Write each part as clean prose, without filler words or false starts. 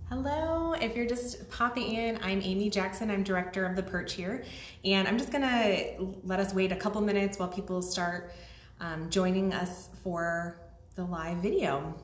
Hello, if you're just popping in, I'm Amy Jackson. I'm director of the Perch here, and I'm just gonna let us wait a couple minutes while people start joining us for the live video.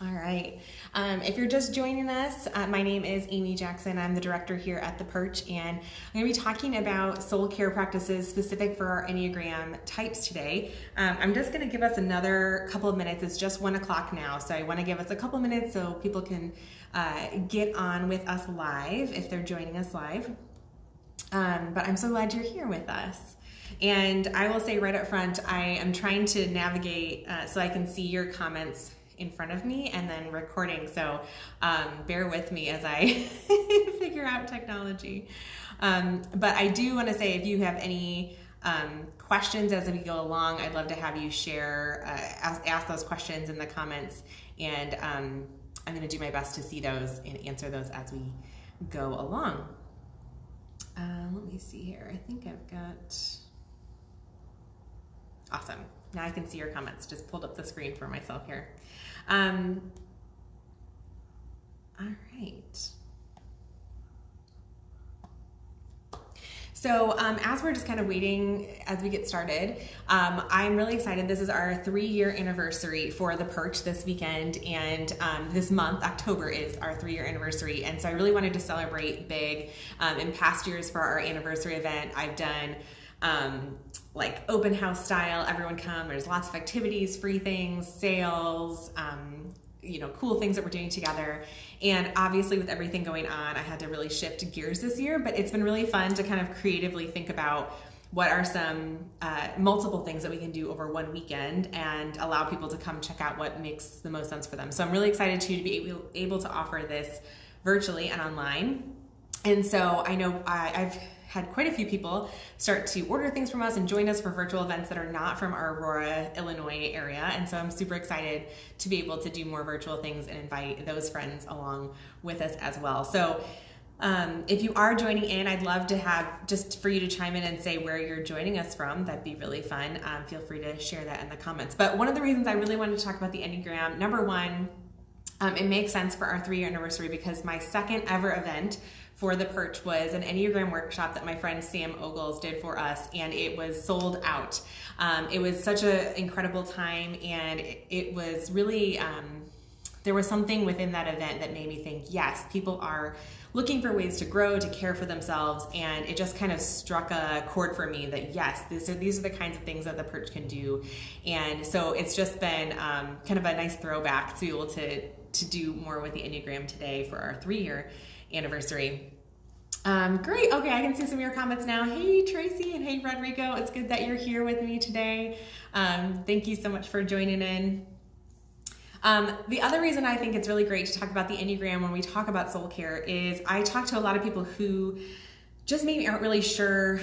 All right. If you're just joining us, my name is Amy Jackson. I'm the director here at the Perch, and I'm going to be talking about soul care practices specific for our Enneagram types today. I'm just going to give us another couple of minutes. It's just 1 o'clock now, so I want to give us a couple minutes so people can get on with us live if they're joining us live. But I'm so glad you're here with us. And I will say right up front, I am trying to navigate so I can see your comments in front of me and then recording, so bear with me as I figure out technology. But I do want to say, if you have any questions as we go along, I'd love to have you share, ask those questions in the comments, and I'm going to do my best to see those and answer those as we go along. Let me see here. I think I've got... Awesome. Now I can see your comments. Just pulled up the screen for myself here. All right. So as we're just kind of waiting as we get started, I'm really excited. This is our 3-year anniversary for the Perch this weekend, and this month, October, is our 3-year anniversary. And so I really wanted to celebrate big. In past years for our anniversary event, I've done like open house style, everyone come, there's lots of activities, free things, sales, cool things that we're doing together. And obviously with everything going on, I had to really shift gears this year, but it's been really fun to kind of creatively think about what are some multiple things that we can do over one weekend and allow people to come check out what makes the most sense for them. So I'm really excited to be able to offer this virtually and online. And so I know I've had quite a few people start to order things from us and join us for virtual events that are not from our Aurora, Illinois area. And so I'm super excited to be able to do more virtual things and invite those friends along with us as well. So if you are joining in, I'd love to have just for you to chime in and say where you're joining us from. That'd be really fun. Feel free to share that in the comments. But one of the reasons I really wanted to talk about the Enneagram, number one, it makes sense for our 3-year anniversary because my second ever event for the Perch was an Enneagram workshop that my friend Sam Ogles did for us, and it was sold out. It was such an incredible time, and it was really, there was something within that event that made me think, yes, people are looking for ways to grow, to care for themselves, and it just kind of struck a chord for me that yes, these are the kinds of things that the Perch can do. And so it's just been kind of a nice throwback to be able to do more with the Enneagram today for our 3-year anniversary. Great. Okay, I can see some of your comments now. Hey, Tracy, and hey, Rodrigo. It's good that you're here with me today. Thank you so much for joining in. The other reason I think it's really great to talk about the Enneagram when we talk about soul care is I talk to a lot of people who just maybe aren't really sure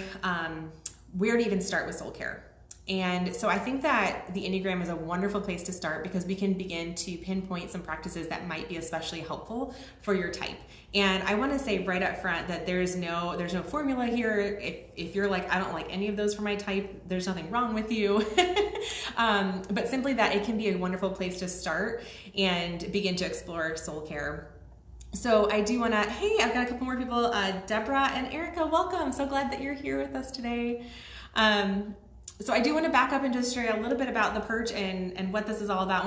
where to even start with soul care. And so I think that the Enneagram is a wonderful place to start because we can begin to pinpoint some practices that might be especially helpful for your type. And I want to say right up front that there's no formula here. If you're like, I don't like any of those for my type, there's nothing wrong with you. But simply that it can be a wonderful place to start and begin to explore soul care. So I do want to, hey, I've got a couple more people. Deborah and Erica, welcome. So glad that you're here with us today. So I do want to back up and just share a little bit about the Perch and what this is all about,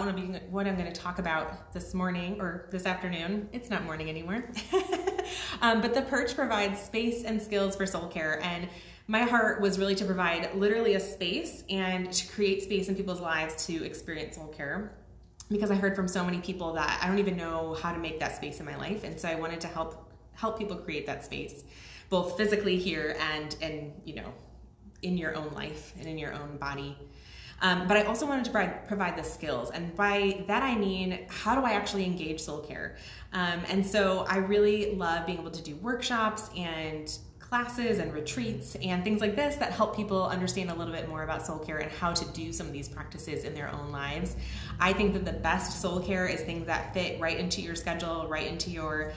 what I'm going to talk about this morning or this afternoon. It's not morning anymore. But the Perch provides space and skills for soul care. And my heart was really to provide literally a space and to create space in people's lives to experience soul care. Because I heard from so many people that I don't even know how to make that space in my life. And so I wanted to help people create that space, both physically here and in your own life and in your own body. But I also wanted to provide the skills. And by that I mean, how do I actually engage soul care? And so I really love being able to do workshops and classes and retreats and things like this that help people understand a little bit more about soul care and how to do some of these practices in their own lives. I think that the best soul care is things that fit right into your schedule, right into your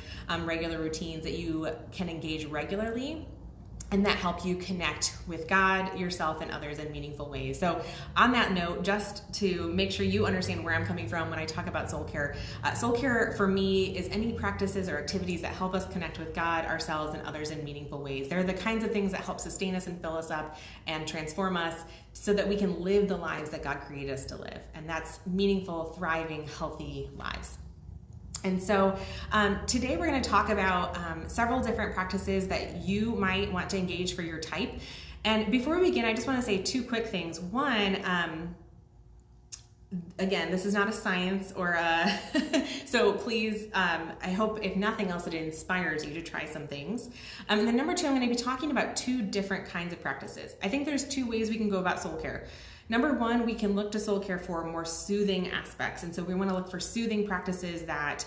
regular routines, that you can engage regularly, and that help you connect with God, yourself, and others in meaningful ways. So on that note, just to make sure you understand where I'm coming from when I talk about soul care for me is any practices or activities that help us connect with God, ourselves, and others in meaningful ways. They're the kinds of things that help sustain us and fill us up and transform us so that we can live the lives that God created us to live. And that's meaningful, thriving, healthy lives. And so today we're going to talk about several different practices that you might want to engage for your type. And before we begin, I just want to say two quick things. One, again, this is not a science or a, so please, I hope if nothing else, it inspires you to try some things. And then number two, I'm going to be talking about two different kinds of practices. I think there's two ways we can go about soul care. Number one, we can look to soul care for more soothing aspects. And so we want to look for soothing practices that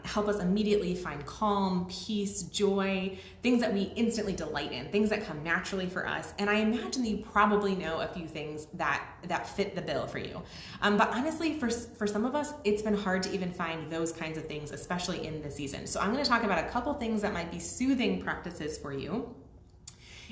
help us immediately find calm, peace, joy, things that we instantly delight in, things that come naturally for us. And I imagine that you probably know a few things that fit the bill for you. But honestly, for some of us, it's been hard to even find those kinds of things, especially in this season. So I'm going to talk about a couple things that might be soothing practices for you.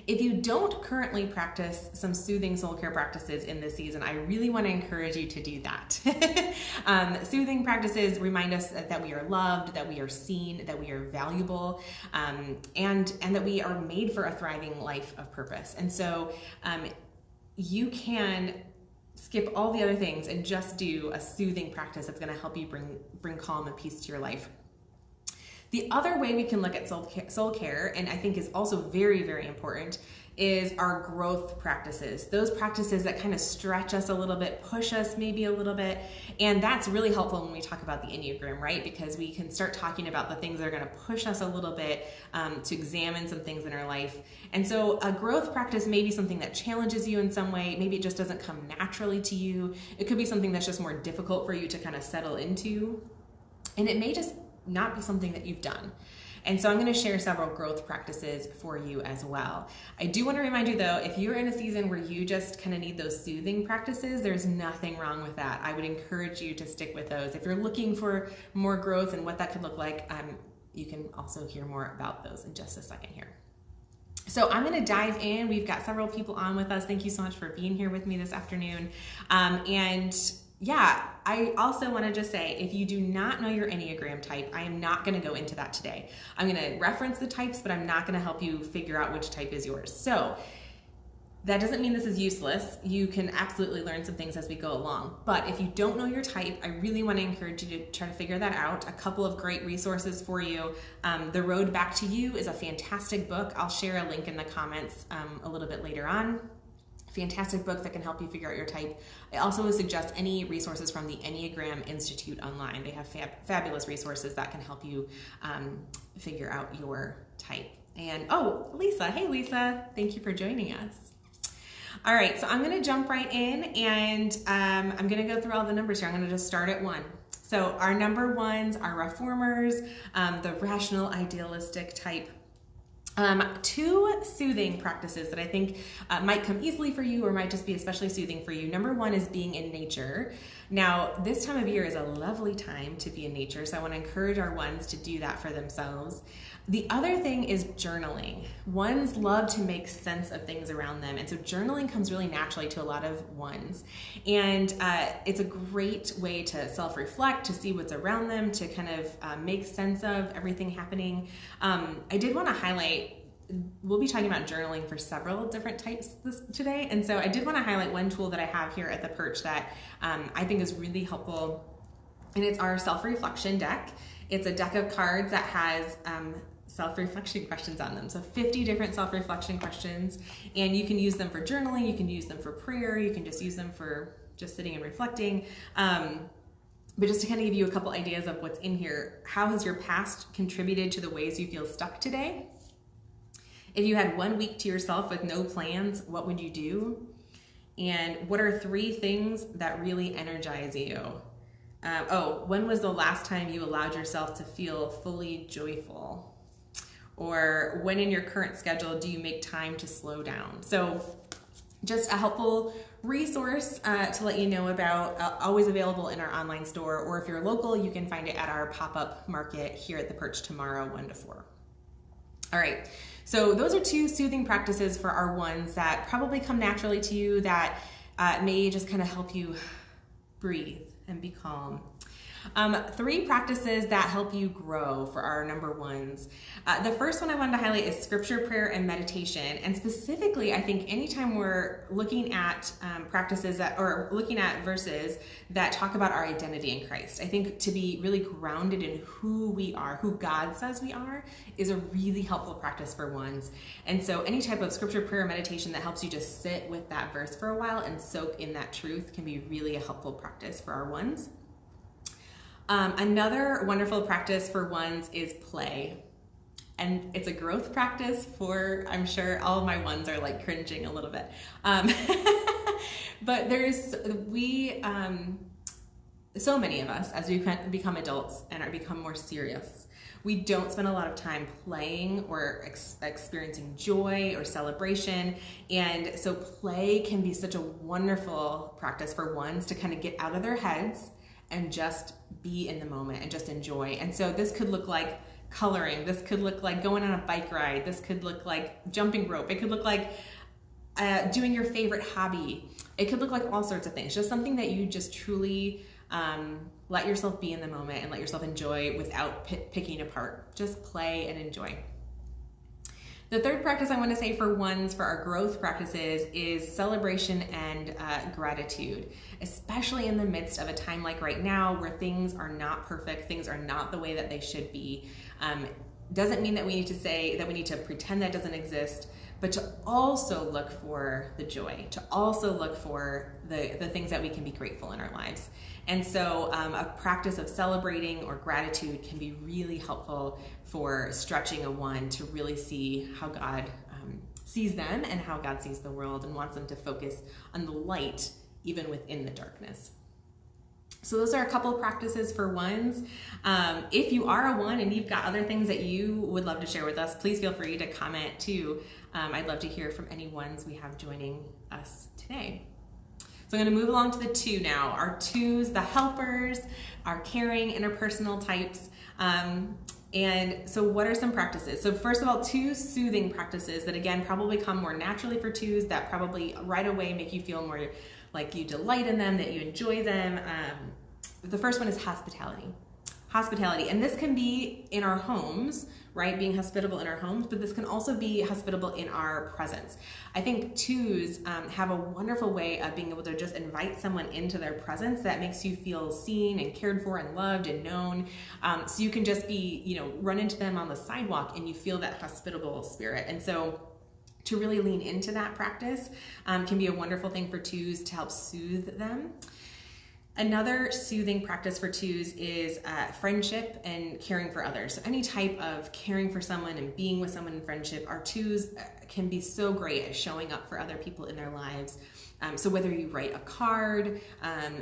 If you don't currently practice some soothing soul care practices in this season, I really want to encourage you to do that. Soothing practices remind us that we are loved, that we are seen, that we are valuable, and that we are made for a thriving life of purpose. And so you can skip all the other things and just do a soothing practice that's going to help you bring calm and peace to your life. The other way we can look at soul care, and I think is also very, very important, is our growth practices. Those practices that kind of stretch us a little bit, push us maybe a little bit. And that's really helpful when we talk about the Enneagram, right? Because we can start talking about the things that are going to push us a little bit to examine some things in our life. And so a growth practice may be something that challenges you in some way. Maybe it just doesn't come naturally to you. It could be something that's just more difficult for you to kind of settle into. And it may just not be something that you've done. And so I'm going to share several growth practices for you as well. I do want to remind you though, if you're in a season where you just kind of need those soothing practices, there's nothing wrong with that. I would encourage you to stick with those. If you're looking for more growth and what that could look like, you can also hear more about those in just a second here. So I'm going to dive in. We've got several people on with us. Thank you so much for being here with me this afternoon. Yeah, I also want to just say, if you do not know your Enneagram type, I am not going to go into that today. I'm going to reference the types, but I'm not going to help you figure out which type is yours. So that doesn't mean this is useless. You can absolutely learn some things as we go along. But if you don't know your type, I really want to encourage you to try to figure that out. A couple of great resources for you. The Road Back to You is a fantastic book. I'll share a link in the comments a little bit later on. Fantastic book that can help you figure out your type. I also would suggest any resources from the Enneagram Institute online. They have fabulous resources that can help you figure out your type. And oh, Lisa, hey Lisa, thank you for joining us. All right, so I'm gonna jump right in and I'm gonna go through all the numbers here. I'm gonna just start at 1. So our number ones are reformers, the rational idealistic type. 2 soothing practices that I think might come easily for you or might just be especially soothing for you. Number 1 is being in nature. Now, this time of year is a lovely time to be in nature, so I want to encourage our ones to do that for themselves. The other thing is journaling. Ones love to make sense of things around them, and so journaling comes really naturally to a lot of ones. And it's a great way to self-reflect, to see what's around them, to kind of make sense of everything happening. I did want to highlight, we'll be talking about journaling for several different types today, and so I did want to highlight one tool that I have here at the Perch that I think is really helpful, and it's our self-reflection deck. It's a deck of cards that has self-reflection questions on them. So 50 different self-reflection questions, and you can use them for journaling, you can use them for prayer, you can just use them for just sitting and reflecting. But just to kind of give you a couple ideas of what's in here, how has your past contributed to the ways you feel stuck today? If you had 1 week to yourself with no plans, what would you do? And what are 3 things that really energize you? When was the last time you allowed yourself to feel fully joyful? Or when in your current schedule do you make time to slow down? So just a helpful resource to let you know about, always available in our online store, or if you're local, you can find it at our pop-up market here at the Perch tomorrow, 1 to 4. All right, so those are 2 soothing practices for our ones that probably come naturally to you, that may just kind of help you breathe and be calm. 3 practices that help you grow for our number ones. The first one I wanted to highlight is scripture, prayer, and meditation. And specifically, I think anytime we're looking at practices that, or looking at verses that talk about our identity in Christ, I think to be really grounded in who we are, who God says we are, is a really helpful practice for ones. And so any type of scripture, prayer, meditation that helps you just sit with that verse for a while and soak in that truth can be really a helpful practice for our ones. Another wonderful practice for ones is play. And it's a growth practice for, I'm sure all of my ones are like cringing a little bit. But so many of us, as we become adults and become more serious, we don't spend a lot of time playing or experiencing joy or celebration. And so play can be such a wonderful practice for ones to kind of get out of their heads and just be in the moment and just enjoy. And so this could look like coloring. This could look like going on a bike ride. This could look like jumping rope. It could look like doing your favorite hobby. It could look like all sorts of things. Just something that you just truly let yourself be in the moment and let yourself enjoy without picking apart. Just play and enjoy. The third practice I want to say for ones, for our growth practices, is celebration and gratitude, especially in the midst of a time like right now where things are not perfect, things are not the way that they should be. Doesn't mean that we need to say that we need to pretend that doesn't exist, but to also look for the joy, to also look for the things that we can be grateful in our lives. And so a practice of celebrating or gratitude can be really helpful for stretching a one to really see how God sees them and how God sees the world and wants them to focus on the light even within the darkness. So those are a couple of practices for ones. If you are a one and you've got other things that you would love to share with us, please feel free to comment too. I'd love to hear from any ones we have joining us today. So I'm going to move along to the 2 now. Our 2s, the helpers, our caring, interpersonal types. And so what are some practices? So first of all, 2 soothing practices that again probably come more naturally for 2s, that probably right away make you feel more like you delight in them, that you enjoy them. The first one is hospitality. Hospitality, and this can be in our homes, right? Being hospitable in our homes, but this can also be hospitable in our presence. I think 2s have a wonderful way of being able to just invite someone into their presence that makes you feel seen and cared for and loved and known. So you can just be, run into them on the sidewalk and you feel that hospitable spirit. And so to really lean into that practice can be a wonderful thing for 2s to help soothe them. Another soothing practice for 2s is friendship and caring for others. So any type of caring for someone and being with someone in friendship, our 2s can be so great at showing up for other people in their lives. So whether you write a card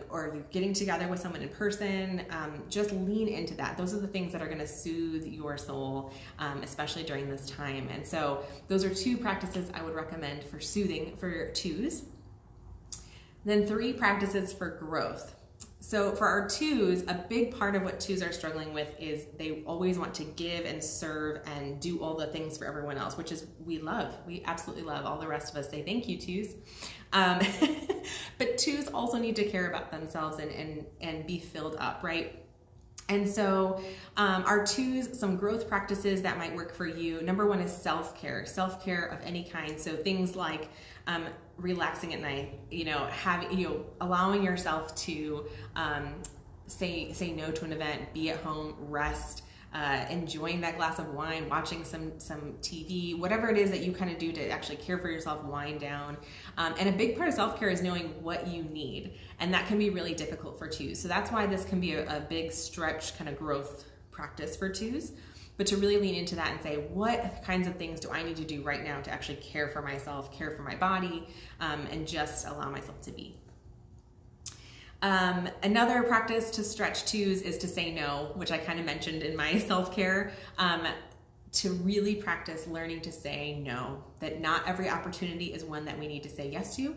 or you're getting together with someone in person, just lean into that. Those are the things that are going to soothe your soul, especially during this time. And so those are 2 practices I would recommend for soothing for 2s. Then 3 practices for growth. So for our 2s, a big part of what 2s are struggling with is they always want to give and serve and do all the things for everyone else, which is we love. We absolutely love. All the rest of us say thank you, 2s. But 2s also need to care about themselves and be filled up, right? And so our 2s, some growth practices that might work for you. Number 1 is self-care of any kind. So things like relaxing at night, allowing yourself to say no to an event, be at home, rest, enjoying that glass of wine, watching some TV, whatever it is that you kind of do to actually care for yourself, wind down. And a big part of self-care is knowing what you need. And that can be really difficult for 2s. So that's why this can be a big stretch kind of growth practice for 2s. But to really lean into that and say, what kinds of things do I need to do right now to actually care for myself, care for my body, and just allow myself to be. Another practice to stretch 2s is to say no, which I kind of mentioned in my self-care. to really practice learning to say no, that not every opportunity is one that we need to say yes to.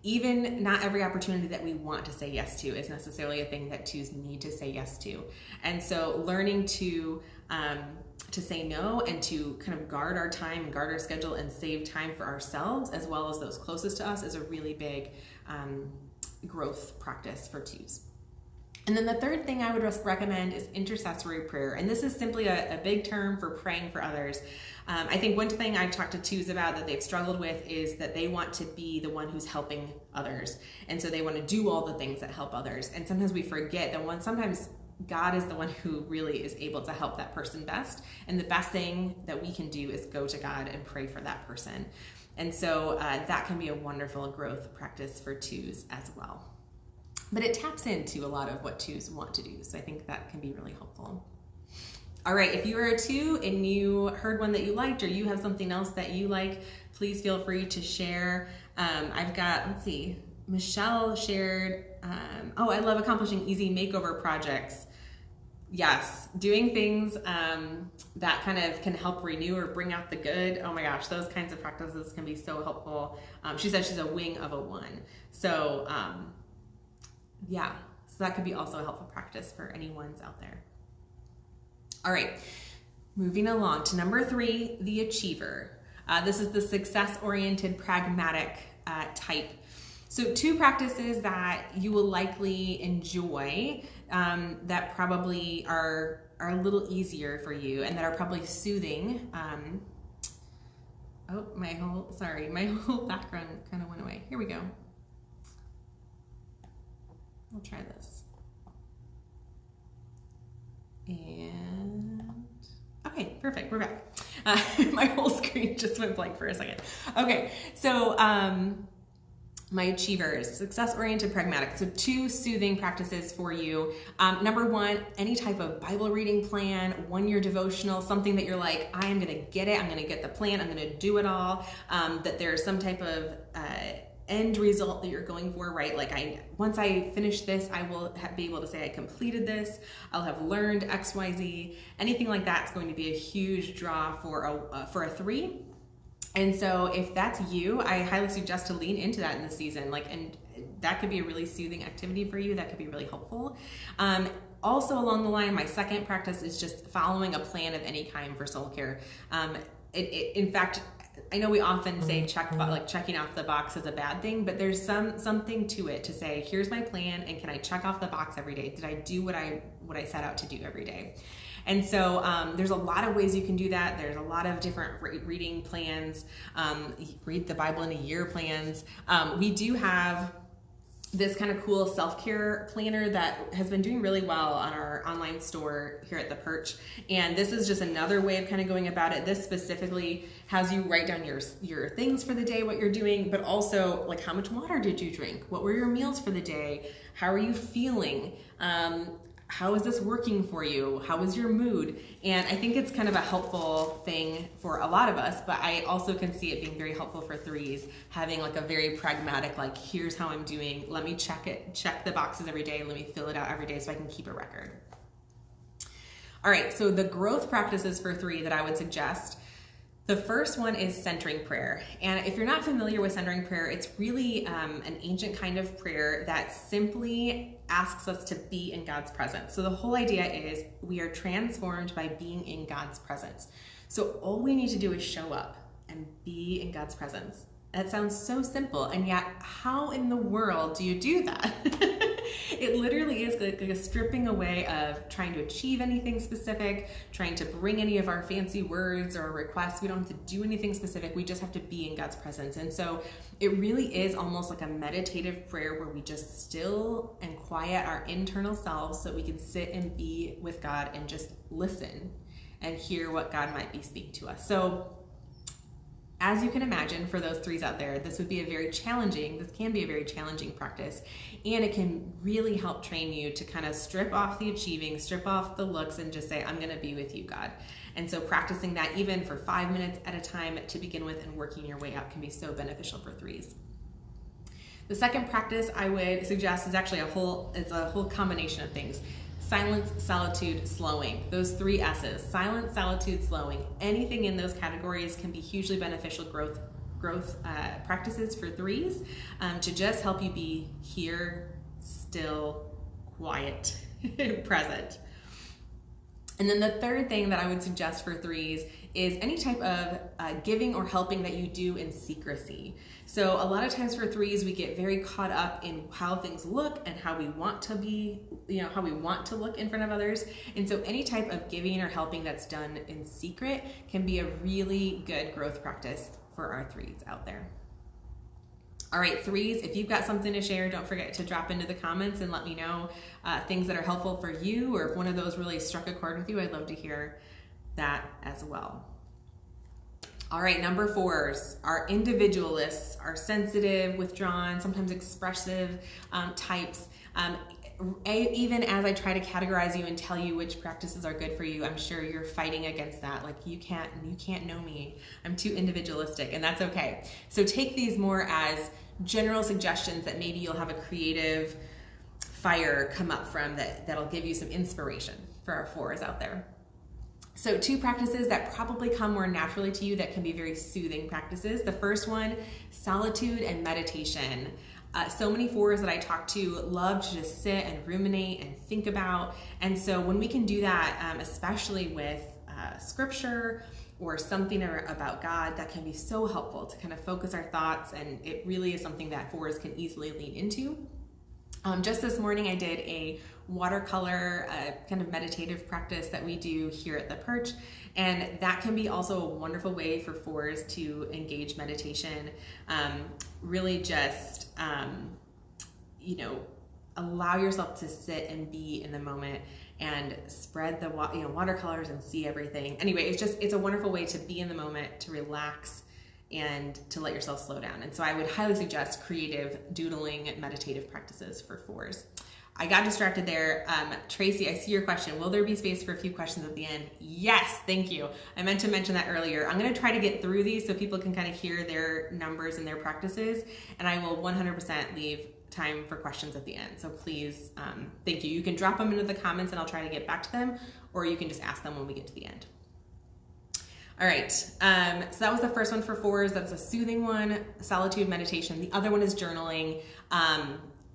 Even not every opportunity that we want to say yes to is necessarily a thing that twos need to say yes to. And so learning to say no and to kind of guard our time, guard our schedule, and save time for ourselves as well as those closest to us is a really big growth practice for twos. And then the third thing I would recommend is intercessory prayer. And this is simply a big term for praying for others. I think one thing I've talked to twos about that they've struggled with is that they want to be the one who's helping others. And so they want to do all the things that help others. And sometimes we forget that sometimes God is the one who really is able to help that person best. And the best thing that we can do is go to God and pray for that person. And so that can be a wonderful growth practice for twos as well. But it taps into a lot of what twos want to do. So I think that can be really helpful. All right, if you are a two and you heard one that you liked or you have something else that you like, please feel free to share. I've got, let's see, Michelle shared, I love accomplishing easy makeover projects. Yes, doing things that kind of can help renew or bring out the good. Oh my gosh, those kinds of practices can be so helpful. She said she's a wing of a one. So yeah, so that could be also a helpful practice for any ones out there. All right, moving along to number 3, the achiever. This is the success-oriented, pragmatic type. So 2 practices that you will likely enjoy that probably are a little easier for you and that are probably soothing. My whole background kind of went away. Here we go. We'll try this. And okay, perfect, we're back. My whole screen just went blank for a second. Okay, so my achievers, success-oriented, pragmatic. So 2 soothing practices for you. Number 1, any type of Bible reading plan, 1-year devotional, something that you're like, I am gonna get it, I'm gonna get the plan, I'm gonna do it all, that there's some type of end result that you're going for, right? Like once I finish this, I will be able to say I completed this. I'll have learned X, Y, Z. Anything like that's going to be a huge draw for a 3. And so if that's you, I highly suggest to lean into that in the season. And that could be a really soothing activity for you. That could be really helpful. Also along the line, my second practice is just following a plan of any kind for soul care. In fact, I know we often say checking off the box is a bad thing, but there's something to it to say, here's my plan, and can I check off the box every day? Did I do what I set out to do every day? And so there's a lot of ways you can do that. There's a lot of different reading plans, read the Bible in a year plans. We do have this kind of cool self-care planner that has been doing really well on our online store here at the Perch. And this is just another way of kind of going about it. This specifically has you write down your things for the day, what you're doing, but also like how much water did you drink? What were your meals for the day? How are you feeling? How is this working for you? How is your mood? And I think it's kind of a helpful thing for a lot of us, but I also can see it being very helpful for 3s, having like a very pragmatic, like, here's how I'm doing. Let me check the boxes every day. Let me fill it out every day so I can keep a record. All right, so the growth practices for 3 that I would suggest. The first one is centering prayer. And if you're not familiar with centering prayer, it's really an ancient kind of prayer that simply asks us to be in God's presence. So the whole idea is we are transformed by being in God's presence. So all we need to do is show up and be in God's presence. That sounds so simple, and yet how in the world do you do that? It literally is like a stripping away of trying to achieve anything specific, trying to bring any of our fancy words or requests. We don't have to do anything specific. We just have to be in God's presence. And so it really is almost like a meditative prayer where we just still and quiet our internal selves so we can sit and be with God and just listen and hear what God might be speaking to us. So as you can imagine, for those 3s out there, this can be a very challenging practice, and it can really help train you to kind of strip off the achieving, strip off the looks, and just say, I'm gonna be with you, God. And so practicing that even for 5 minutes at a time to begin with and working your way up can be so beneficial for 3s. The second practice I would suggest is actually a whole combination of things. silence, solitude, slowing. Those 3 S's, silence, solitude, slowing. Anything in those categories can be hugely beneficial growth practices for 3s, to just help you be here, still, quiet, present. And then the third thing that I would suggest for 3s is any type of giving or helping that you do in secrecy. So a lot of times for 3s, we get very caught up in how things look and how we want to be, how we want to look in front of others. And so any type of giving or helping that's done in secret can be a really good growth practice for our 3s out there. All right, 3s, if you've got something to share, don't forget to drop into the comments and let me know things that are helpful for you, or if one of those really struck a chord with you, I'd love to hear that as well. All right, number 4s are individualists, are sensitive, withdrawn, sometimes expressive types. Even as I try to categorize you and tell you which practices are good for you, I'm sure you're fighting against that. Like, you can't know me. I'm too individualistic, and that's okay. So take these more as general suggestions that maybe you'll have a creative fire come up from that'll give you some inspiration for our 4s out there. So 2 practices that probably come more naturally to you that can be very soothing practices. The first one, solitude and meditation. So many 4s that I talk to love to just sit and ruminate and think about. And so when we can do that, especially with scripture or something about God, that can be so helpful to kind of focus our thoughts. And it really is something that 4s can easily lean into. Just this morning, I did a watercolor kind of meditative practice that we do here at the Perch. And that can be also a wonderful way for 4s to engage meditation. Really just, allow yourself to sit and be in the moment and spread the watercolors and see everything. Anyway, it's a wonderful way to be in the moment, to relax, and to let yourself slow down. And so I would highly suggest creative doodling meditative practices for 4s. I got distracted there. Tracy, I see your question. Will there be space for a few questions at the end? Yes, thank you. I meant to mention that earlier. I'm gonna try to get through these so people can kind of hear their numbers and their practices, and I will 100% leave time for questions at the end. So please, thank you. You can drop them into the comments and I'll try to get back to them, or you can just ask them when we get to the end. All right, so that was the first one for 4s. That's a soothing one, solitude meditation. The other one is journaling.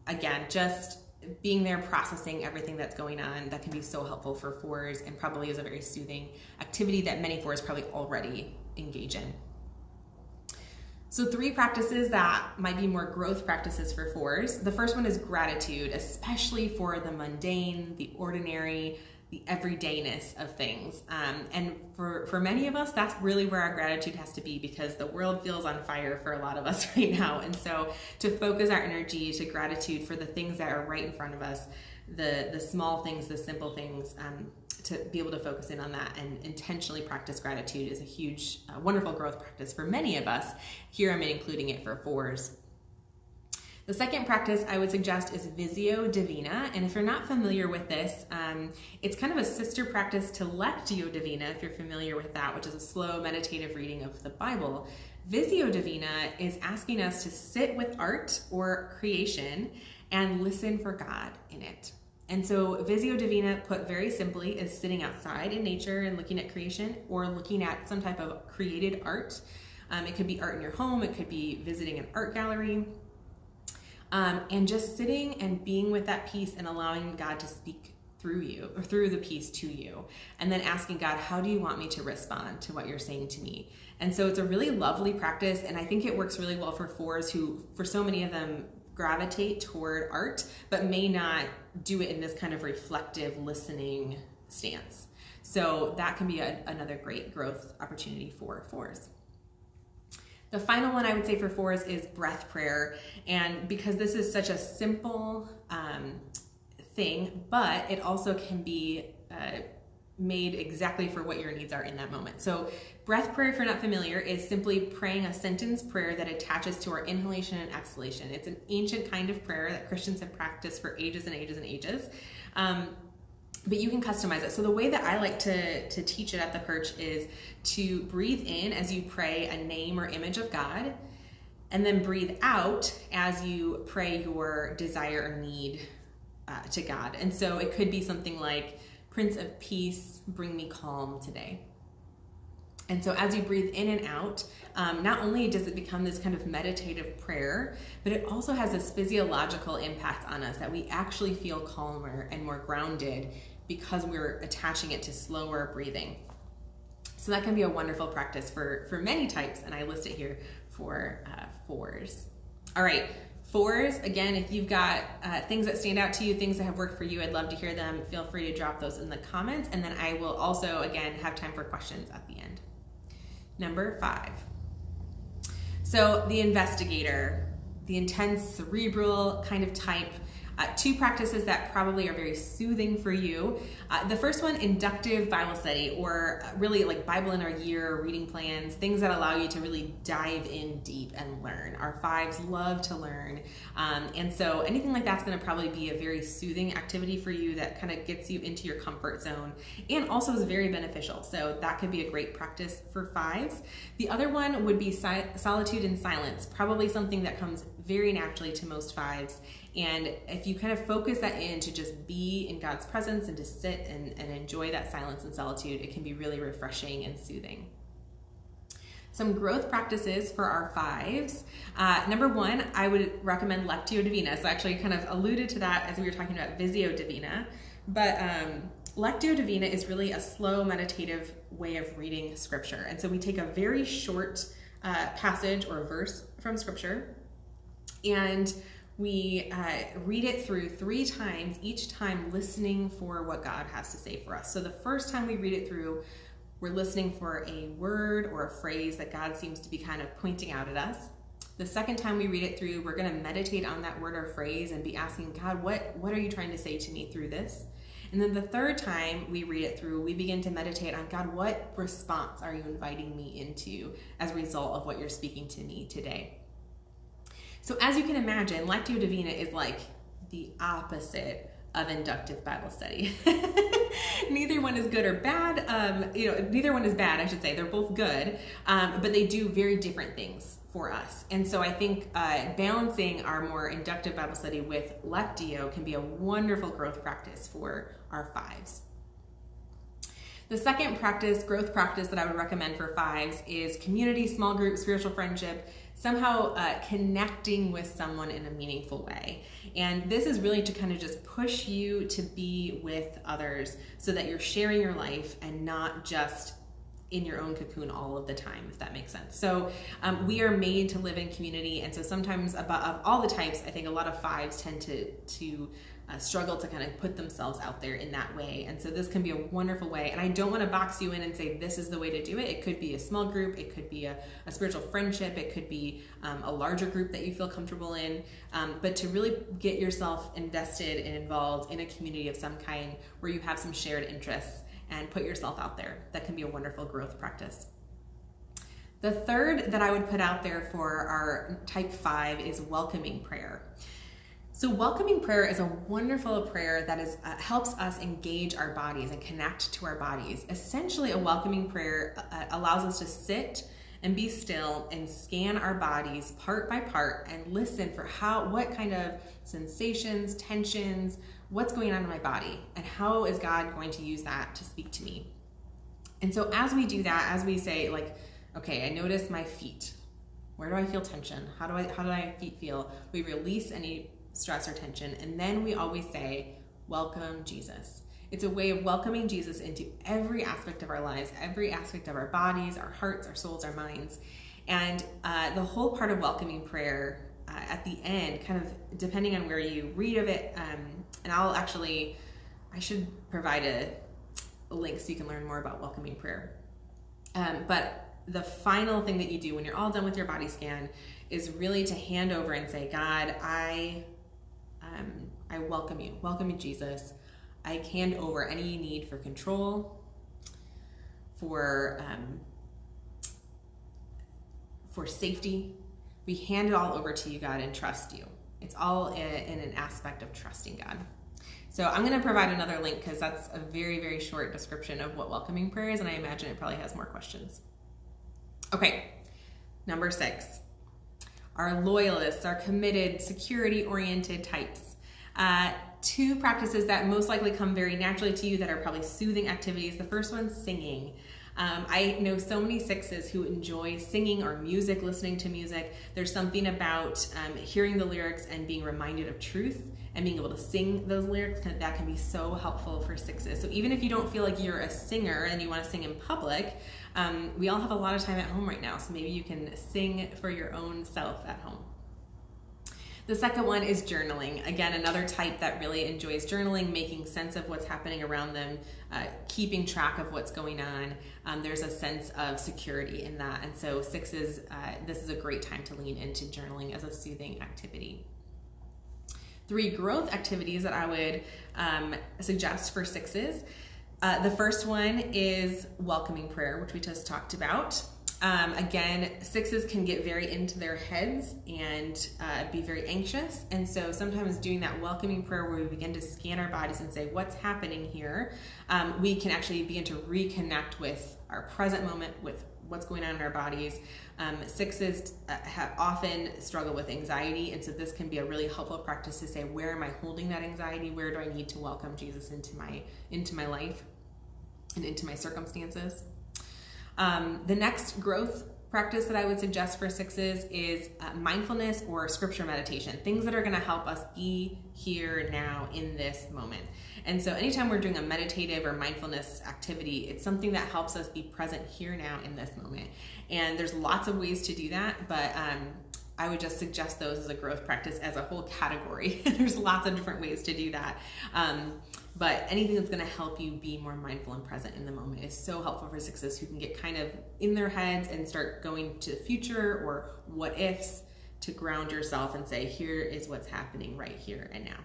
Again, just being there, processing everything that's going on. That can be so helpful for 4s and probably is a very soothing activity that many 4s probably already engage in. So 3 practices that might be more growth practices for 4s. The first one is gratitude, especially for the mundane, the ordinary, the everydayness of things. And for many of us, that's really where our gratitude has to be, because the world feels on fire for a lot of us right now. And so to focus our energy to gratitude for the things that are right in front of us, the small things, the simple things, to be able to focus in on that and intentionally practice gratitude is a huge, wonderful growth practice for many of us. Here I'm including it for 4s. The second practice I would suggest is Visio Divina, and if you're not familiar with this, it's kind of a sister practice to Lectio Divina, if you're familiar with that, which is a slow meditative reading of the Bible. Visio Divina is asking us to sit with art or creation and listen for God in it. And so Visio Divina, put very simply, is sitting outside in nature and looking at creation, or looking at some type of created art. It could be art in your home, it could be visiting an art gallery. And just sitting and being with that piece and allowing God to speak through you, or through the piece to you, and then asking God, how do you want me to respond to what you're saying to me? And so it's a really lovely practice, and I think it works really well for 4s who, for so many of them, gravitate toward art, but may not do it in this kind of reflective listening stance. So that can be another great growth opportunity for 4s. The final one I would say for 4s is breath prayer. And because this is such a simple thing, but it also can be made exactly for what your needs are in that moment. So breath prayer, if you're not familiar, is simply praying a sentence prayer that attaches to our inhalation and exhalation. It's an ancient kind of prayer that Christians have practiced for ages and ages and ages. But you can customize it. So the way that I like to teach it at the Perch is to breathe in as you pray a name or image of God, and then breathe out as you pray your desire or need to God. And so it could be something like, Prince of Peace, bring me calm today. And so as you breathe in and out, not only does it become this kind of meditative prayer, but it also has this physiological impact on us that we actually feel calmer and more grounded because we're attaching it to slower breathing. So that can be a wonderful practice for many types, and I list it here for 4s. All right, 4s, again, if you've got things that stand out to you, things that have worked for you, I'd love to hear them. Feel free to drop those in the comments, and then I will also, again, have time for questions at the end. Number 5. So the investigator, the intense cerebral kind of type, 2 practices that probably are very soothing for you. The first one, inductive Bible study, or really like Bible in a year, reading plans, things that allow you to really dive in deep and learn. Our 5s love to learn. And so anything like that's going to probably be a very soothing activity for you that kind of gets you into your comfort zone and also is very beneficial. So that could be a great practice for 5s. The other one would be solitude and silence, probably something that comes very naturally to most 5s. And if you kind of focus that in to just be in God's presence and to sit and enjoy that silence and solitude, it can be really refreshing and soothing. Some growth practices for our 5s. Number 1, I would recommend Lectio Divina. So I actually kind of alluded to that as we were talking about Visio Divina. But Lectio Divina is really a slow meditative way of reading scripture. And so we take a very short passage or verse from scripture, and we read it through 3 times, each time listening for what God has to say for us. So the first time we read it through, we're listening for a word or a phrase that God seems to be kind of pointing out at us. The second time we read it through, we're going to meditate on that word or phrase and be asking God, what are you trying to say to me through this? And then the third time we read it through, we begin to meditate on, God, what response are you inviting me into as a result of what you're speaking to me today? So as you can imagine, Lectio Divina is like the opposite of inductive Bible study. Neither one is good or bad. Neither one is bad, I should say. They're both good, but they do very different things for us. And so I think balancing our more inductive Bible study with Lectio can be a wonderful growth practice for our 5s. The second growth practice that I would recommend for 5s is community, small group, spiritual friendship, somehow connecting with someone in a meaningful way. And this is really to kind of just push you to be with others so that you're sharing your life and not just in your own cocoon all of the time, if that makes sense. So we are made to live in community, and so sometimes of all the types, I think a lot of 5s tend to struggle to kind of put themselves out there in that way. And so this can be a wonderful way. And I don't want to box you in and say this is the way to do it. It could be a small group, it could be a spiritual friendship, it could be a larger group that you feel comfortable in, but to really get yourself invested and involved in a community of some kind where you have some shared interests and put yourself out there. That can be a wonderful growth practice. The third that I would put out there for our type 5 is welcoming prayer. So welcoming prayer is a wonderful prayer that helps us engage our bodies and connect to our bodies. Essentially, a welcoming prayer allows us to sit and be still and scan our bodies part by part and listen for what kind of sensations, tensions, what's going on in my body, and how is God going to use that to speak to me. And so as we do that, as we say, like, okay, I notice my feet. Where do I feel tension? How do my feet feel? We release any stress or tension, and then we always say, welcome Jesus. It's a way of welcoming Jesus into every aspect of our lives, every aspect of our bodies, our hearts, our souls, our minds. And the whole part of welcoming prayer at the end, kind of depending on where you read of it, and I should provide a link so you can learn more about welcoming prayer. But the final thing that you do when you're all done with your body scan is really to hand over and say, God, I welcome you. Welcome you, Jesus. I hand over any need for control, for safety. We hand it all over to you, God, and trust you. It's all in an aspect of trusting God. So I'm going to provide another link because that's a very, very short description of what welcoming prayer is, and I imagine it probably has more questions. Okay, number 6. Our loyalists, our committed, security-oriented types. two practices that most likely come very naturally to you that are probably soothing activities. The first one's singing. I know so many sixes who enjoy singing or music, listening to music. There's something about hearing the lyrics and being reminded of truth and being able to sing those lyrics that can be so helpful for sixes. So even if you don't feel like you're a singer and you want to sing in public, we all have a lot of time at home right now, so maybe you can sing for your own self at home. The second one is journaling. Again, another type that really enjoys journaling, making sense of what's happening around them, keeping track of what's going on. There's a sense of security in that. And so sixes, this is a great time to lean into journaling as a soothing activity. 3 growth activities that I would suggest for sixes. The first one is welcoming prayer, which we just talked about. Again, sixes can get very into their heads and be very anxious. And so sometimes doing that welcoming prayer where we begin to scan our bodies and say, what's happening here? We can actually begin to reconnect with our present moment, with what's going on in our bodies. Sixes have often struggle with anxiety. And so this can be a really helpful practice to say, where am I holding that anxiety? Where do I need to welcome Jesus into my life and into my circumstances? The next growth practice that I would suggest for sixes is mindfulness or scripture meditation, things that are going to help us be here now in this moment. And so anytime we're doing a meditative or mindfulness activity, it's something that helps us be present here now in this moment. And there's lots of ways to do that, but I would just suggest those as a growth practice as a whole category. There's lots of different ways to do that. But anything that's going to help you be more mindful and present in the moment is so helpful for sixes who can get kind of in their heads and start going to the future or what ifs, to ground yourself and say, here is what's happening right here and now.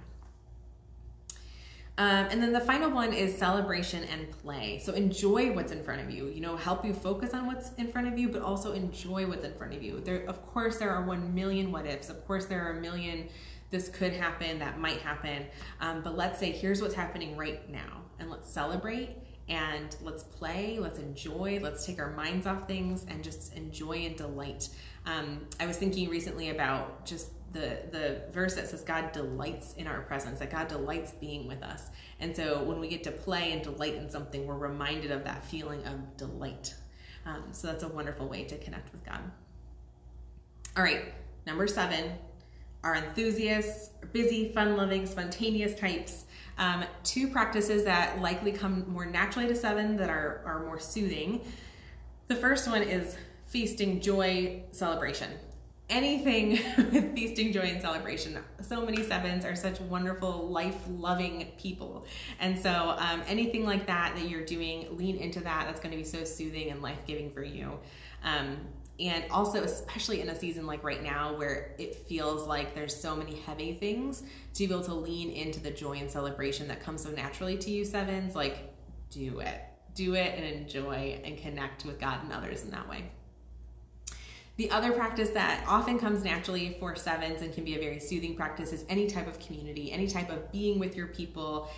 And then the final one is celebration and play. So enjoy what's in front of you, help you focus on what's in front of you, but also enjoy what's in front of you. Of course, there are 1 million what ifs. Of course, there are a million this could happen, that might happen. But let's say, here's what's happening right now, and let's celebrate and let's play, let's enjoy, let's take our minds off things and just enjoy and delight. I was thinking recently about just the verse that says God delights in our presence, that God delights being with us. And so when we get to play and delight in something, we're reminded of that feeling of delight. So that's a wonderful way to connect with God. All right, number 7, are enthusiasts, busy, fun-loving, spontaneous types. 2 practices that likely come more naturally to 7 that are more soothing. The first one is feasting, joy, celebration. Anything with feasting, joy, and celebration. So many 7s are such wonderful, life-loving people. And so anything like that you're doing, lean into that. That's going to be so soothing and life-giving for you. And also, especially in a season like right now where it feels like there's so many heavy things, to be able to lean into the joy and celebration that comes so naturally to you 7s, like do it and enjoy and connect with God and others in that way. The other practice that often comes naturally for 7s and can be a very soothing practice is any type of community, any type of being with your people,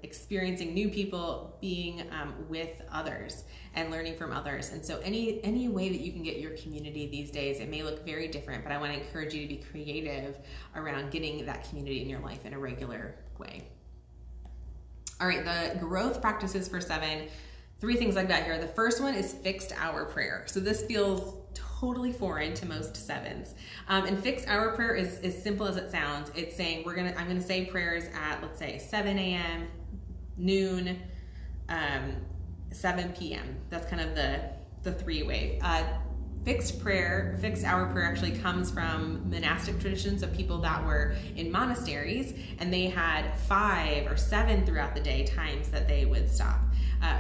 experiencing new people, being with others and learning from others. And so any way that you can get your community these days, it may look very different, but I want to encourage you to be creative around getting that community in your life in a regular way. All right, the growth practices for 7, 3 things I've got here. The first one is fixed hour prayer. So this feels totally foreign to most 7s. And fixed hour prayer is as simple as it sounds. It's saying I'm gonna say prayers at, let's say, 7 a.m., noon, 7 p.m. That's kind of the 3-way. Fixed hour prayer actually comes from monastic traditions of people that were in monasteries, and they had 5 or 7 throughout the day times that they would stop.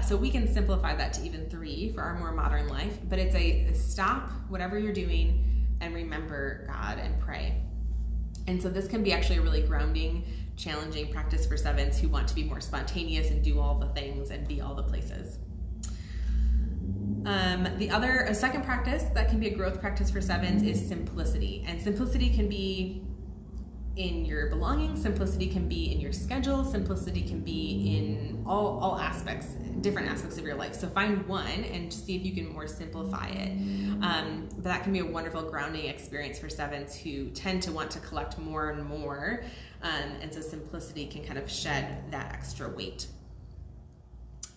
So we can simplify that to even 3 for our more modern life, but it's a stop whatever you're doing and remember God and pray. And so this can be actually a really grounding, challenging practice for 7s who want to be more spontaneous and do all the things and be all the places. A second practice that can be a growth practice for 7s is simplicity. And simplicity can be in your belongings, simplicity can be in your schedule, simplicity can be in all aspects, different aspects of your life. So find one and see if you can more simplify it. But that can be a wonderful grounding experience for 7s who tend to want to collect more and more. And so simplicity can kind of shed that extra weight.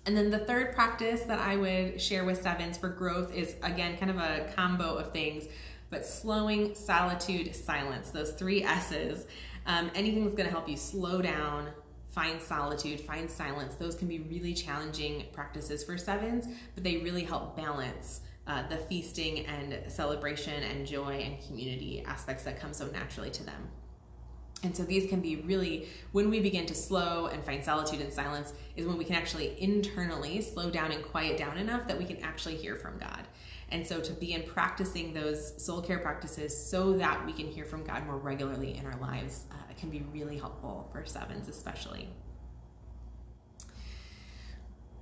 And then the third practice that I would share with 7s for growth is, again, kind of a combo of things, but slowing, solitude, silence, those 3 S's. Anything that's going to help you slow down, find solitude, find silence. Those can be really challenging practices for 7s, but they really help balance the feasting and celebration and joy and community aspects that come so naturally to them. And so these can be really, when we begin to slow and find solitude and silence, is when we can actually internally slow down and quiet down enough that we can actually hear from God. And so to begin practicing those soul care practices so that we can hear from God more regularly in our lives can be really helpful for 7s especially.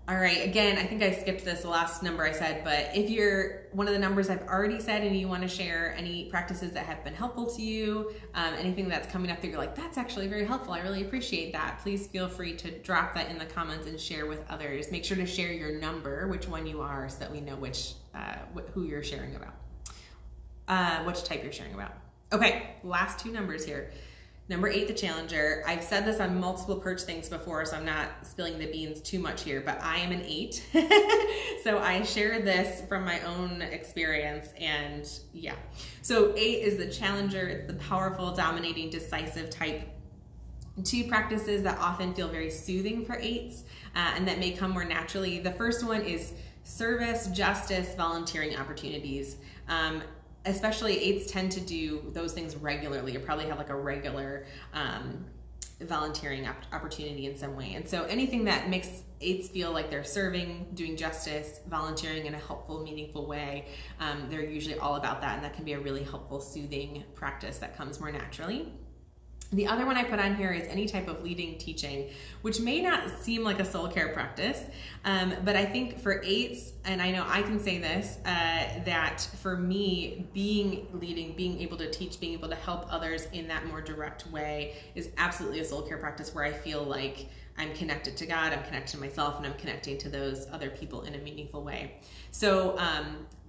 All right, again, I think I skipped this last number I said, but if you're one of the numbers I've already said and you want to share any practices that have been helpful to you, anything that's coming up that you're like, that's actually very helpful, I really appreciate that, please feel free to drop that in the comments and share with others. Make sure to share your number, which one you are, so that we know who you're sharing about, which type you're sharing about. Okay, last 2 numbers here. Number 8, the challenger. I've said this on multiple perch things before, so I'm not spilling the beans too much here, but I am an 8. So I share this from my own experience, and yeah. So 8 is the challenger. It's the powerful, dominating, decisive type. 2 practices that often feel very soothing for 8s, and that may come more naturally. The first one is service, justice, volunteering opportunities. Especially 8s tend to do those things regularly. You probably have like a regular volunteering opportunity in some way. And so anything that makes 8s feel like they're serving, doing justice, volunteering in a helpful, meaningful way, they're usually all about that. And that can be a really helpful, soothing practice that comes more naturally. The other one I put on here is any type of leading, teaching, which may not seem like a soul care practice, but I think for 8s, and I know I can say this, that for me, leading, being able to teach, being able to help others in that more direct way is absolutely a soul care practice where I feel like I'm connected to God, I'm connected to myself, and I'm connecting to those other people in a meaningful way. So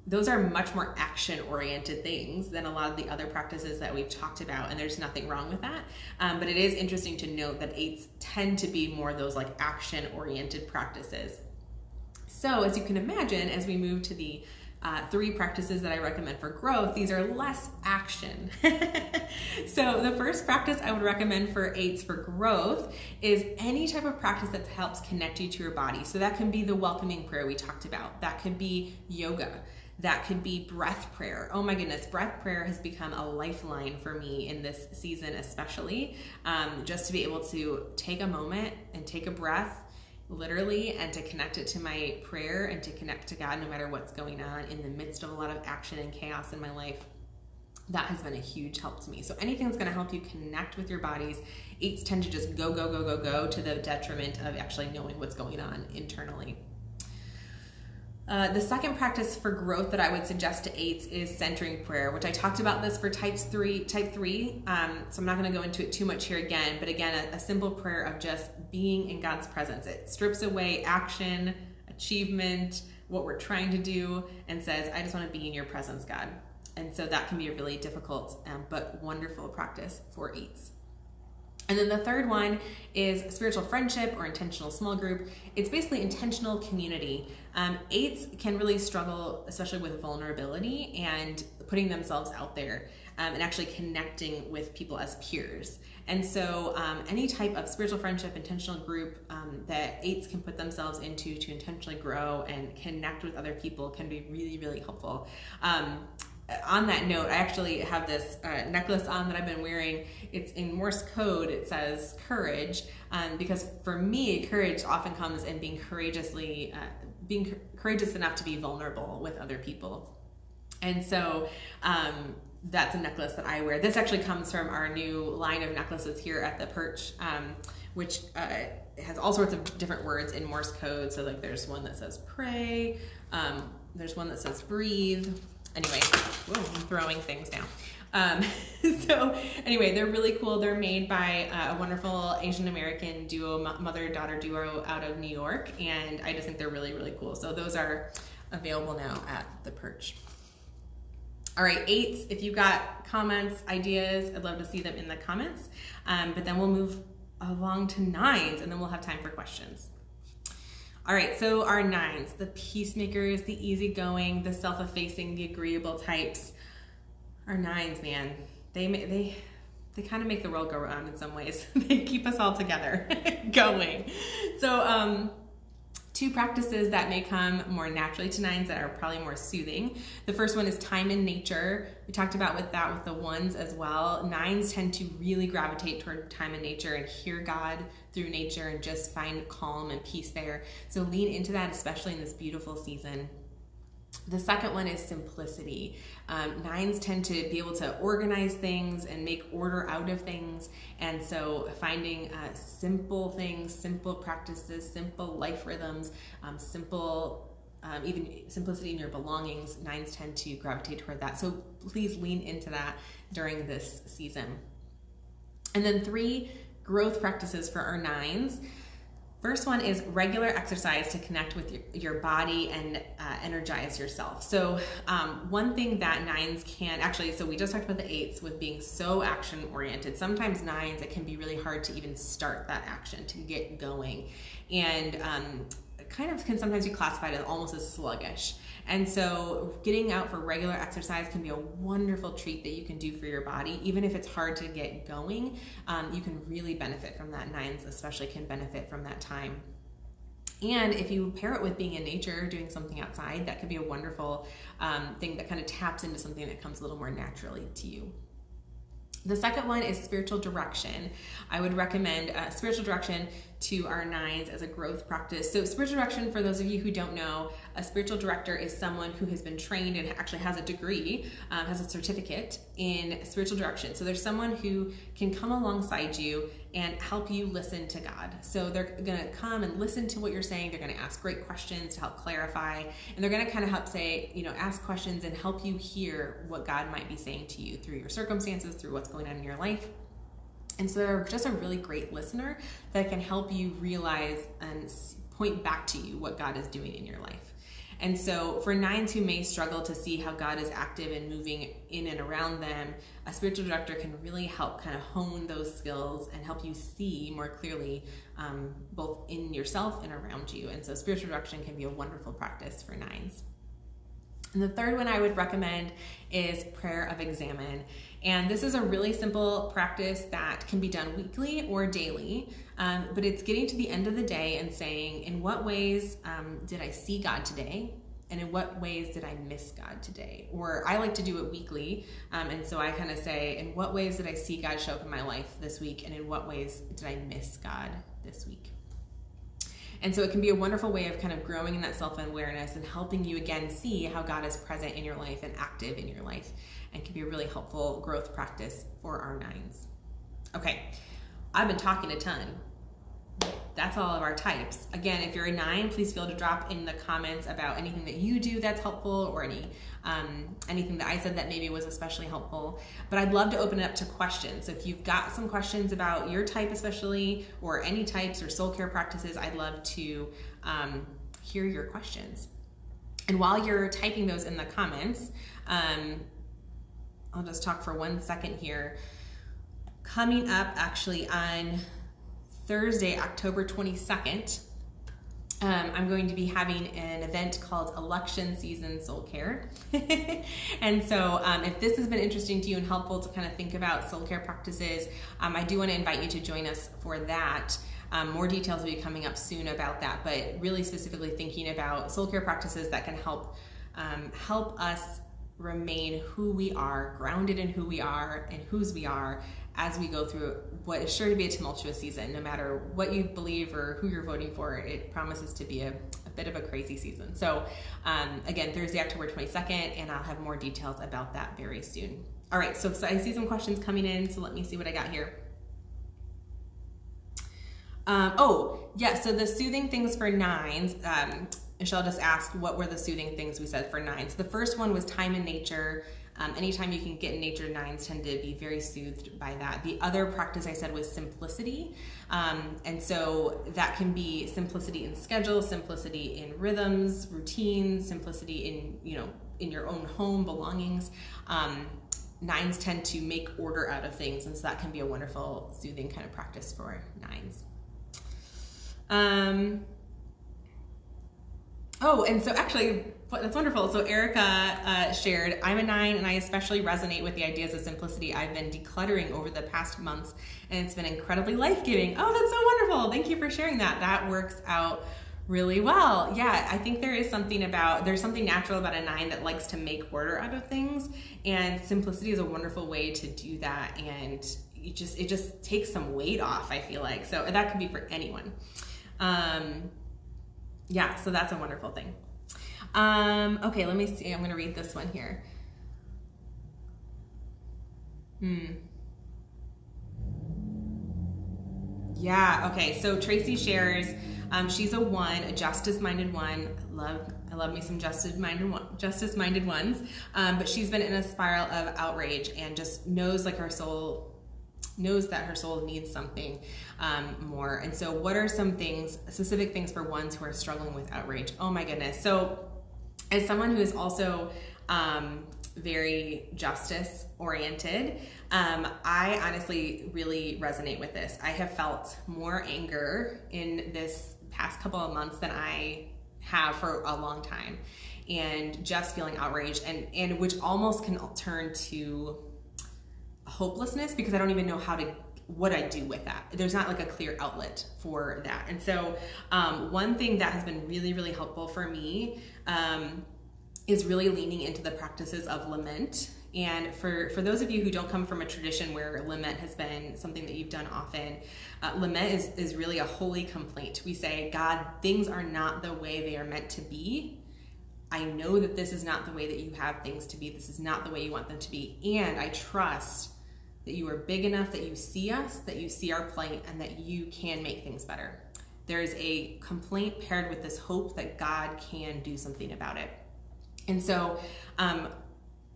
those are much more action-oriented things than a lot of the other practices that we've talked about, and there's nothing wrong with that. But it is interesting to note that 8s tend to be more those like action-oriented practices. So as you can imagine, as we move to the 3 practices that I recommend for growth, these are less action. So the first practice I would recommend for 8s for growth is any type of practice that helps connect you to your body. So that can be the welcoming prayer we talked about. That could be yoga. That could be breath prayer. Oh my goodness, breath prayer has become a lifeline for me in this season especially. Just to be able to take a moment and take a breath, literally, and to connect it to my prayer and to connect to God no matter what's going on in the midst of a lot of action and chaos in my life. That has been a huge help to me. So anything that's going to help you connect with your bodies, 8s tend to just go to the detriment of actually knowing what's going on internally. The second practice for growth that I would suggest to 8s is centering prayer, which I talked about this for type 3. So I'm not going to go into it too much here again, but again, a simple prayer of just being in God's presence. It strips away action, achievement, what we're trying to do, and says, I just want to be in your presence, God. And so that can be a really difficult but wonderful practice for 8s. And then the third one is spiritual friendship or intentional small group. It's basically intentional community. 8s can really struggle, especially with vulnerability and putting themselves out there and actually connecting with people as peers. And so any type of spiritual friendship, intentional group that 8s can put themselves into to intentionally grow and connect with other people can be really, really helpful. On that note, I actually have this necklace on that I've been wearing. It's in Morse code. It says courage, because for me, courage often comes in being courageous enough to be vulnerable with other people. And so that's a necklace that I wear. This actually comes from our new line of necklaces here at the Perch, which has all sorts of different words in Morse code. So like there's one that says pray, there's one that says breathe. Anyway, whoa, I'm throwing things down. So anyway, they're really cool. They're made by a wonderful Asian American duo, mother-daughter duo out of New York, and I just think they're really, really cool. So those are available now at the Perch. All right, 8s, if you've got comments, ideas, I'd love to see them in the comments. But then we'll move along to 9s, and then we'll have time for questions. All right, so our 9s, the peacemakers, the easygoing, the self-effacing, the agreeable types. Our 9s, man, they kind of make the world go round in some ways. They keep us all together going. So 2 practices that may come more naturally to 9s that are probably more soothing. The first one is time in nature. We talked about with the 1s as well. 9s tend to really gravitate toward time in nature and hear God through nature and just find calm and peace there. So lean into that, especially in this beautiful season. The second one is simplicity. 9s tend to be able to organize things and make order out of things. And so finding simple things, simple practices, simple life rhythms, even simplicity in your belongings, 9s tend to gravitate toward that. So please lean into that during this season. And then 3 growth practices for our 9s. First one is regular exercise to connect with your body and energize yourself. So one thing that 9s can actually, so we just talked about the 8s with being so action oriented. Sometimes 9s, it can be really hard to even start that action, to get going. And kind of can sometimes be classified as almost as sluggish. And so getting out for regular exercise can be a wonderful treat that you can do for your body. Even if it's hard to get going, you can really benefit from that. 9s especially can benefit from that time. And if you pair it with being in nature, doing something outside, that could be a wonderful thing that kind of taps into something that comes a little more naturally to you. The second one is spiritual direction. I would recommend spiritual direction to our 9s as a growth practice. So spiritual direction, for those of you who don't know, a spiritual director is someone who has been trained and actually has a degree, has a certificate in spiritual direction. So there's someone who can come alongside you and help you listen to God. So they're going to come and listen to what you're saying. They're going to ask great questions to help clarify, and they're going to kind of help ask questions and help you hear what God might be saying to you through your circumstances, through what's going on in your life. And so they're just a really great listener that can help you realize and point back to you what God is doing in your life. And so for 9s who may struggle to see how God is active and moving in and around them, a spiritual director can really help kind of hone those skills and help you see more clearly both in yourself and around you. And so spiritual direction can be a wonderful practice for 9s. And the third one I would recommend is prayer of examine. And this is a really simple practice that can be done weekly or daily, but it's getting to the end of the day and saying, in what ways did I see God today? And in what ways did I miss God today? Or I like to do it weekly, and so I kind of say, in what ways did I see God show up in my life this week? And in what ways did I miss God this week? And so it can be a wonderful way of kind of growing in that self-awareness and helping you again see how God is present in your life and active in your life, and can be a really helpful growth practice for our 9s. Okay, I've been talking a ton. That's all of our types. Again, if you're a 9, please feel to drop in the comments about anything that you do that's helpful, or anything that I said that maybe was especially helpful. But I'd love to open it up to questions. So if you've got some questions about your type especially, or any types or soul care practices, I'd love to hear your questions. And while you're typing those in the comments, I'll just talk for 1 second here. Coming up actually on Thursday, October 22nd, I'm going to be having an event called Election Season Soul Care. And so if this has been interesting to you and helpful to kind of think about soul care practices, I do want to invite you to join us for that. More details will be coming up soon about that, but really specifically thinking about soul care practices that can help us remain who we are, grounded in who we are and whose we are, as we go through what is sure to be a tumultuous season. No matter what you believe or who you're voting for, it promises to be a bit of a crazy season. So again, Thursday, October 22nd, and I'll have more details about that very soon. All right, so I see some questions coming in, so let me see what I got here. So the soothing things for 9s, Michelle just asked what were the soothing things we said for 9s. The first one was time in nature. Anytime you can get in nature, nines tend to be very soothed by that. The other practice I said was simplicity. And so that can be simplicity in schedule, simplicity in rhythms, routines, simplicity in your own home, belongings. Nines tend to make order out of things, and so that can be a wonderful, soothing kind of practice for nines. Oh, and so actually, that's wonderful. So Erica shared, I'm a 9 and I especially resonate with the ideas of simplicity. I've been decluttering over the past months and it's been incredibly life-giving. Oh, that's so wonderful. Thank you for sharing that. That works out really well. Yeah, I think there's something natural about a 9 that likes to make order out of things, and simplicity is a wonderful way to do that, and it just takes some weight off, I feel like. So that could be for anyone. Yeah, so that's a wonderful thing. Okay, let me see. I'm going to read this one here. Yeah, okay. So Tracy shares, she's a 1, a justice-minded 1. I love me some justice-minded ones. But she's been in a spiral of outrage and just knows that her soul needs something more. And so what are some specific things for ones who are struggling with outrage? Oh my goodness. So as someone who is also very justice oriented, I honestly really resonate with this. I have felt more anger in this past couple of months than I have for a long time, and just feeling outraged, and which almost can turn to hopelessness because I don't even know what I do with that. There's not like a clear outlet for that. And so one thing that has been really, really helpful for me is really leaning into the practices of lament. And for those of you who don't come from a tradition where lament has been something that you've done often, lament is really a holy complaint. We say, God, things are not the way they are meant to be. I know that this is not the way that you have things to be. This is not the way you want them to be. And I trust that you are big enough that you see us, that you see our plight, and that you can make things better. There's a complaint paired with this hope that God can do something about it. And so,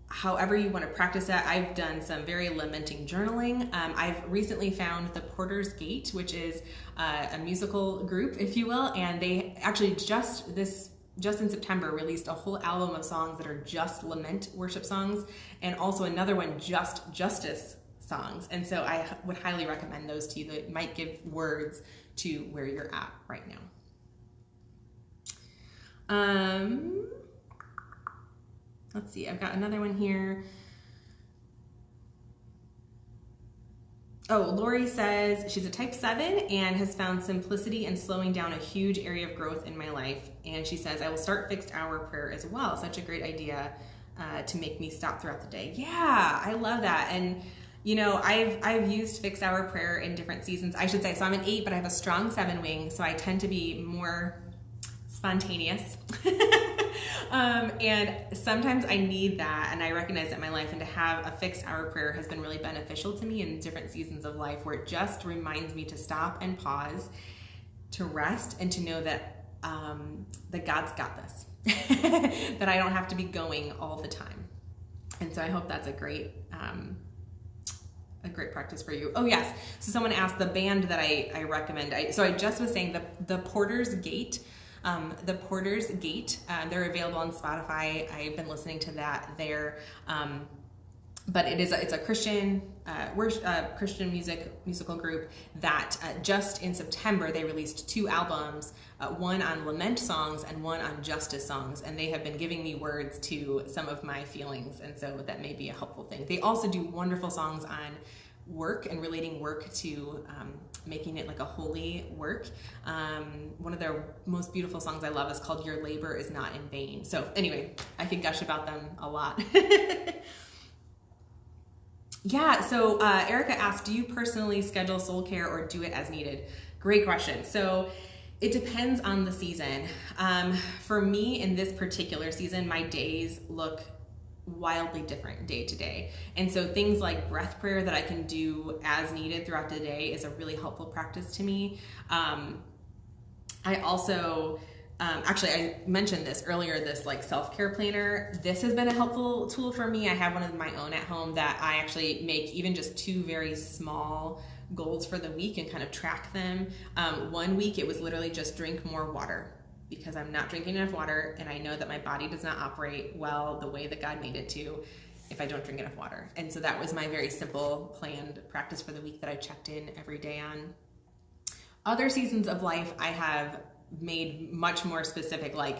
however you want to practice that, I've done some very lamenting journaling. I've recently found the Porter's Gate, which is a musical group, if you will, and they actually just in September released a whole album of songs that are just lament worship songs, and also another one, just justice songs. And so I would highly recommend those to you. That might give words to where you're at right now. Let's see, I've got another one here. Oh, Lori says she's a type 7 and has found simplicity and slowing down a huge area of growth in my life. And she says, I will start fixed hour prayer as well. Such a great idea to make me stop throughout the day. Yeah, I love that. And you know, I've used fixed hour prayer in different seasons, I should say. So I'm an 8, but I have a strong 7 wing, so I tend to be more spontaneous. And sometimes I need that, and I recognize that in my life, and to have a fixed hour prayer has been really beneficial to me in different seasons of life, where it just reminds me to stop and pause, to rest, and to know that that God's got this, that I don't have to be going all the time. And so I hope that's a great practice for you. Oh yes, so someone asked the band that I recommend. So I just was saying the Porter's Gate. The Porter's Gate, they're available on Spotify. I've been listening to that there. But it's a Christian Christian musical group that just in September they released 2 albums, one on lament songs and one on justice songs, and they have been giving me words to some of my feelings, and so that may be a helpful thing. They also do wonderful songs on work and relating work to making it like a holy work. One of their most beautiful songs I love is called Your Labor Is Not in Vain. So anyway, I could gush about them a lot. Yeah, so Erica asked, do you personally schedule soul care or do it as needed? Great question. So it depends on the season. For me, in this particular season, my days look wildly different day to day. And so things like breath prayer that I can do as needed throughout the day is a really helpful practice to me. I also actually, I mentioned this earlier, this like self-care planner. This has been a helpful tool for me. I have one of my own at home that I actually make even just 2 very small goals for the week and kind of track them. One week it was literally just drink more water, because I'm not drinking enough water and I know that my body does not operate well the way that God made it to if I don't drink enough water. And so that was my very simple planned practice for the week that I checked in every day on. Other seasons of life I have made much more specific, like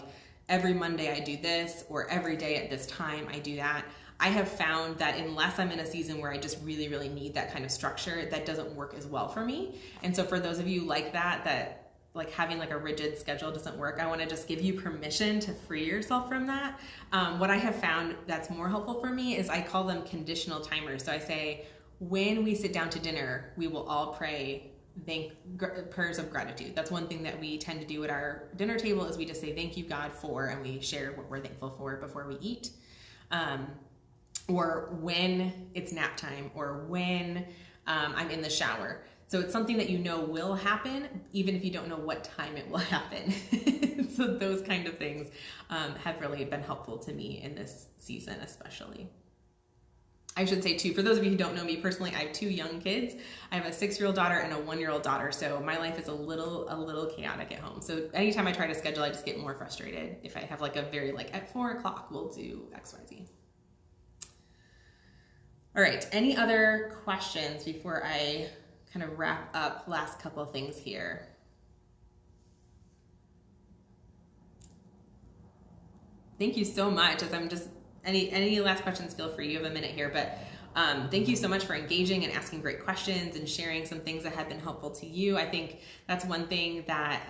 every Monday I do this, or every day at this time I do that. I have found that unless I'm in a season where I just really, really need that kind of structure, that doesn't work as well for me. And so for those of you like that like having like a rigid schedule doesn't work, I want to just give you permission to free yourself from that. What I have found that's more helpful for me is I call them conditional timers. So I say, when we sit down to dinner, we will all pray prayers of gratitude. That's one thing that we tend to do at our dinner table, is we just say thank you God for, and we share what we're thankful for before we eat. Or when it's nap time, or when I'm in the shower. So it's something that you know will happen, even if you don't know what time it will happen. So those kind of things have really been helpful to me in this season, especially. I should say too, for those of you who don't know me personally, I have 2 young kids. I have a 6-year-old daughter and a 1-year-old daughter. So my life is a little chaotic at home. So anytime I try to schedule, I just get more frustrated. If I have like a very at 4 o'clock, we'll do X, Y, Z. All right, any other questions before I kind of wrap up last couple of things here? Thank you so much. As I'm just, any last questions, feel free. You have a minute here, but thank you so much for engaging and asking great questions and sharing some things that have been helpful to you. I think that's one thing that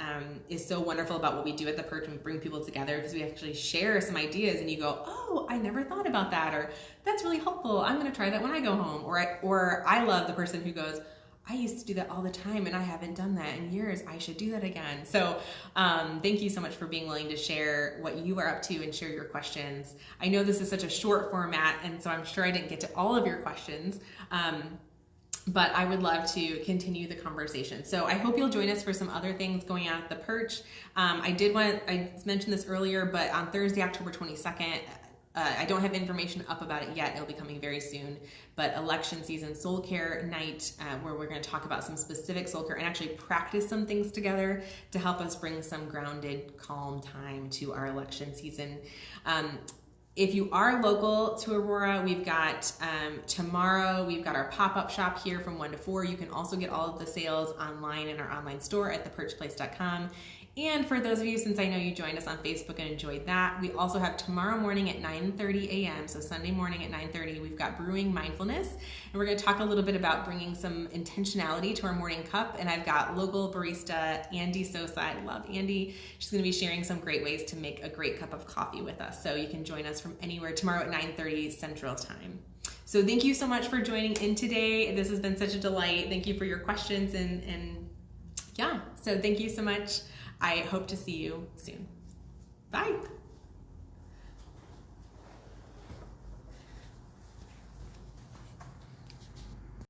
is so wonderful about what we do at the Perch, and we bring people together, because we actually share some ideas and you go, oh, I never thought about that, or that's really helpful. I'm going to try that when I go home. Or I love the person who goes, I used to do that all the time and I haven't done that in years. I should do that again. So thank you so much for being willing to share what you are up to and share your questions. I know this is such a short format, and so I'm sure I didn't get to all of your questions, but I would love to continue the conversation. So I hope you'll join us for some other things going on at the Perch. I mentioned this earlier, but on Thursday, October 22nd, I don't have information up about it yet. It'll be coming very soon. But election season soul care night, where we're going to talk about some specific soul care and actually practice some things together to help us bring some grounded, calm time to our election season. If you are local to Aurora, we've got tomorrow, we've got our pop-up shop here from 1 to 4. You can also get all of the sales online in our online store at theperchplace.com. And for those of you, since I know you joined us on Facebook and enjoyed that, we also have tomorrow morning at 9:30 a.m. So Sunday morning at 9:30, we've got Brewing Mindfulness. And we're going to talk a little bit about bringing some intentionality to our morning cup. And I've got local barista Andy Sosa. I love Andy. She's going to be sharing some great ways to make a great cup of coffee with us. So you can join us from anywhere tomorrow at 9:30 Central Time. So thank you so much for joining in today. This has been such a delight. Thank you for your questions. And yeah, so thank you so much. I hope to see you soon. Bye.